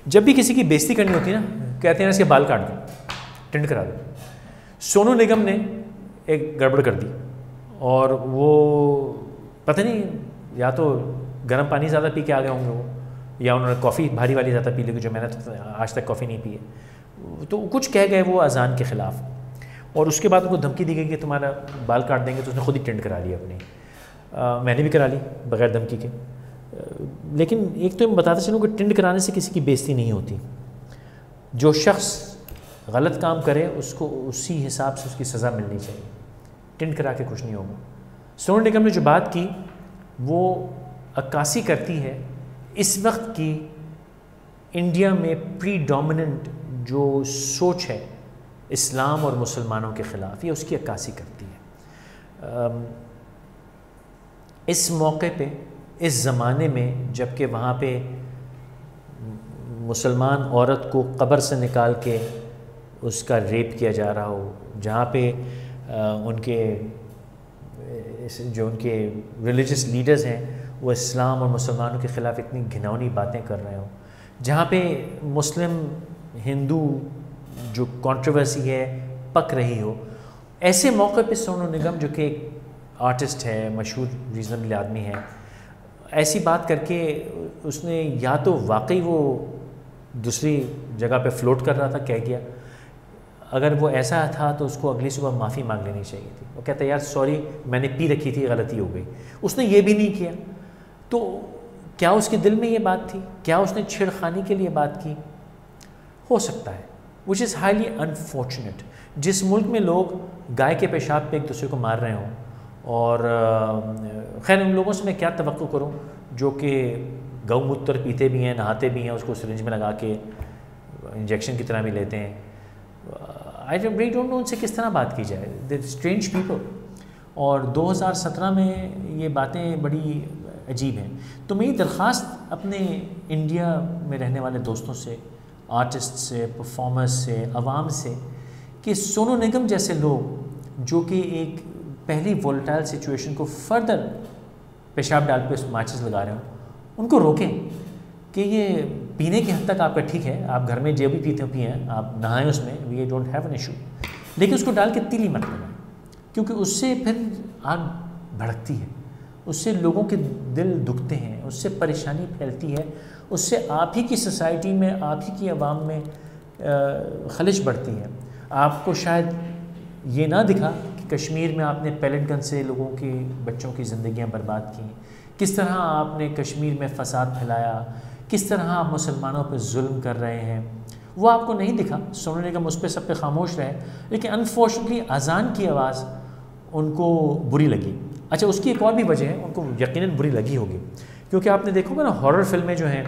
जब भी किसी की बेइज्जती करनी होती है ना, कहते हैं इसके बाल काट दो, टिंड करा दो। सोनू निगम ने एक गड़बड़ कर दी और वो पता नहीं या तो गर्म पानी ज़्यादा पी के आ गए होंगे वो, या उन्होंने कॉफ़ी भारी वाली ज़्यादा पी ली, जो मैंने तो आज तक कॉफ़ी नहीं पी है। तो कुछ कह गए वो अजान के ख़िलाफ़, और उसके बाद उनको धमकी दी गई कि तुम्हारा बाल काट देंगे, तो उसने खुद ही टिंड करा ली अपनी। मैंने भी करा ली बग़ैर धमकी के। लेकिन एक तो मैं बताता चलूँ कि टिंड कराने से किसी की बेइज्जती नहीं होती। जो शख्स गलत काम करे उसको उसी हिसाब से उसकी सज़ा मिलनी चाहिए, टिंड करा के कुछ नहीं होगा। सोनू निगम ने जो बात की वो अक्कासी करती है इस वक्त की इंडिया में प्रीडोमिनेंट जो सोच है इस्लाम और मुसलमानों के ख़िलाफ़, ये उसकी अक्कासी करती है। इस मौके पे, इस ज़माने में जबकि वहाँ पे मुसलमान औरत को कब्र से निकाल के उसका रेप किया जा रहा हो, जहाँ पे उनके जो उनके रिलीजियस लीडर्स हैं वो इस्लाम और मुसलमानों के ख़िलाफ़ इतनी घिनौनी बातें कर रहे हो, जहाँ पे मुस्लिम हिंदू जो कंट्रोवर्सी है पक रही हो, ऐसे मौके पे सोनू निगम जो कि एक आर्टिस्ट है, मशहूर रीज़नेबल आदमी है, ऐसी बात करके उसने या तो वाकई वो दूसरी जगह पे फ्लोट कर रहा था, कह गया। अगर वो ऐसा था तो उसको अगली सुबह माफ़ी मांग लेनी चाहिए थी। वो कहता है यार सॉरी, मैंने पी रखी थी, गलती हो गई। उसने ये भी नहीं किया। तो क्या उसके दिल में ये बात थी? क्या उसने छेड़खानी के लिए बात की? हो सकता है, विच इज़ हाईली अनफॉर्चुनेट। जिस मुल्क में लोग गाय के पेशाब पे एक दूसरे को मार रहे हों, और खैर उन लोगों से मैं क्या तवक्को करूं जो कि गौमूत्र पीते भी हैं, नहाते भी हैं, उसको सिरिंज में लगा के इंजेक्शन की तरह भी लेते हैं। आई डोंट नो उनसे किस तरह बात की जाए, दे स्ट्रेंज पीपल। और 2017 में ये बातें बड़ी अजीब हैं। तो मेरी दरख्वास्त अपने इंडिया में रहने वाले दोस्तों से, आर्टिस्ट से, परफॉर्मर्स से, अवाम से, कि सोनू निगम जैसे लोग जो कि एक पहली वोलेटाइल सिचुएशन को फर्दर पेशाब डाल पे माचिस लगा रहे हो, उनको रोकें कि ये पीने की हद तक आपका ठीक है, आप घर में जो भी पीते हो पिएँ, आप नहाएं उसमें, we don't have an issue, लेकिन उसको डाल के तीली मत लगाएं, क्योंकि उससे फिर आग भड़कती है, उससे लोगों के दिल दुखते हैं, उससे परेशानी फैलती है, उससे आप ही की सोसाइटी में, आप ही की आवाम में खलिश बढ़ती है। आपको शायद ये ना दिखा कि कश्मीर में आपने पैलेट गन से लोगों की, बच्चों की ज़िंदगियां बर्बाद की, किस तरह आपने कश्मीर में फ़साद फैलाया, किस तरह आप मुसलमानों पर जुल्म कर रहे हैं, वो आपको नहीं दिखा। सोनू निगम उस पर सब पे खामोश रहे, लेकिन अनफॉर्चुनेटली अजान की आवाज़ उनको बुरी लगी। अच्छा, उसकी एक और भी वजह है, उनको यकीनन बुरी लगी होगी, क्योंकि आपने देखोगे ना हॉरर फिल्में जो हैं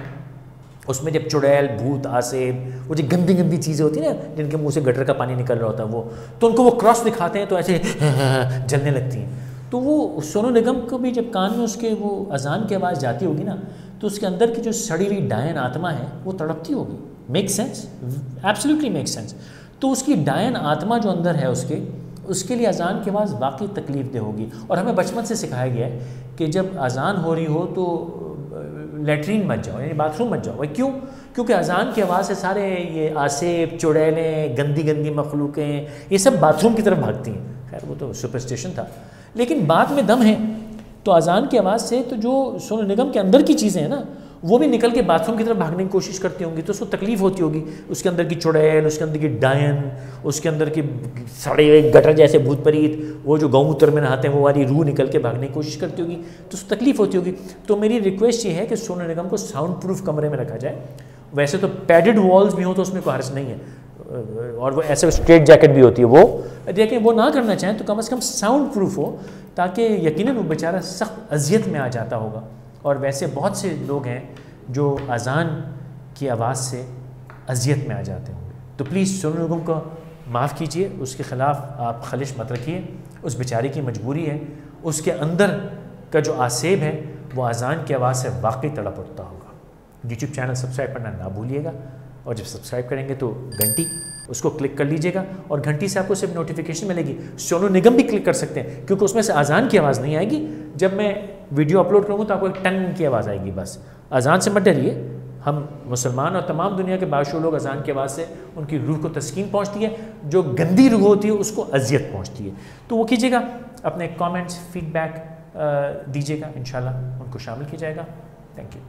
उसमें जब चुड़ैल, भूत, आसेब, वो जो गंदी गंदी चीज़ें होती हैं ना, जिनके मुंह से गटर का पानी निकल रहा होता है, वो तो उनको वो क्रॉस दिखाते हैं तो ऐसे जलने लगती हैं। तो वो सोनू निगम को भी जब कान में उसके वो अजान की आवाज़ जाती होगी ना, तो उसके अंदर की जो सड़ी हुई डायन आत्मा है वो तड़पती होगी। Make sense, absolutely make sense. तो उसकी डायन आत्मा जो अंदर है उसके लिए अजान की आवाज़ वाकई तकलीफ दे होगी। और हमें बचपन से सिखाया गया है कि जब अजान हो रही हो तो लेटरीन मत जाओ, यानी बाथरूम मत जाओ। क्यों? क्योंकि अजान की आवाज़ से सारे ये आसेब, चुड़ैलें, गंदी गंदी मखलूक़ें, ये सब बाथरूम की तरफ भागती हैं। खैर वो तो सुपरस्टिशन था, लेकिन बात में दम है। तो अजान की आवाज़ से तो जो सोनू निगम के अंदर की चीज़ें हैं ना, वो भी निकल के बाथरूम की तरफ भागने की कोशिश करती होंगी, तो उसको तकलीफ़ होती होगी। उसके अंदर की चुड़ैल, उसके अंदर की डायन, उसके अंदर की सड़े हुए गटर जैसे भूत प्रेत, वो जो गौमूत्र में नहाते हैं वो वाली रूह निकल के भागने की कोशिश करती होगी, तो उसको तकलीफ़ होती होगी। तो मेरी रिक्वेस्ट ये है कि सोनू निगम को साउंड प्रूफ कमरे में रखा जाए। वैसे तो पैडेड वॉल्स भी हो तो उसमें कोई हर्ज नहीं है, और वो ऐसे स्ट्रेट जैकेट भी होती है वो, लेकिन वो ना करना चाहें तो कम से कम साउंड प्रूफ हो, ताकि यकीनन वो बेचारा सख्त अजियत में आ जाता होगा। और वैसे बहुत से लोग हैं जो अजान की आवाज़ से अजियत में आ जाते होंगे। तो प्लीज़ सोनू निगम को माफ़ कीजिए, उसके ख़िलाफ़ आप खलिश मत रखिए। उस बेचारे की मजबूरी है, उसके अंदर का जो आसेब है वो अजान की आवाज़ से वाकई तड़प उठता होगा। यूट्यूब चैनल सब्सक्राइब करना ना भूलिएगा, और जब सब्सक्राइब करेंगे तो घंटी उसको क्लिक कर लीजिएगा, और घंटी से आपको सिर्फ नोटिफिकेशन मिलेगी। सोनू निगम भी क्लिक कर सकते हैं, क्योंकि उसमें से अजान की आवाज़ नहीं आएगी। जब मैं वीडियो अपलोड करूँगा तो आपको एक टंग की आवाज़ आएगी बस। अजान से मत डरिए, हम मुसलमान और तमाम दुनिया के बादशाह लोग अजान की आवाज़ से उनकी रूह को तस्कीन पहुँचती है, जो गंदी रूह होती है उसको अजियत पहुँचती है। तो वो कीजिएगा, अपने कमेंट्स फीडबैक दीजिएगा, इंशाल्लाह उनको शामिल किया जाएगा। Thank you.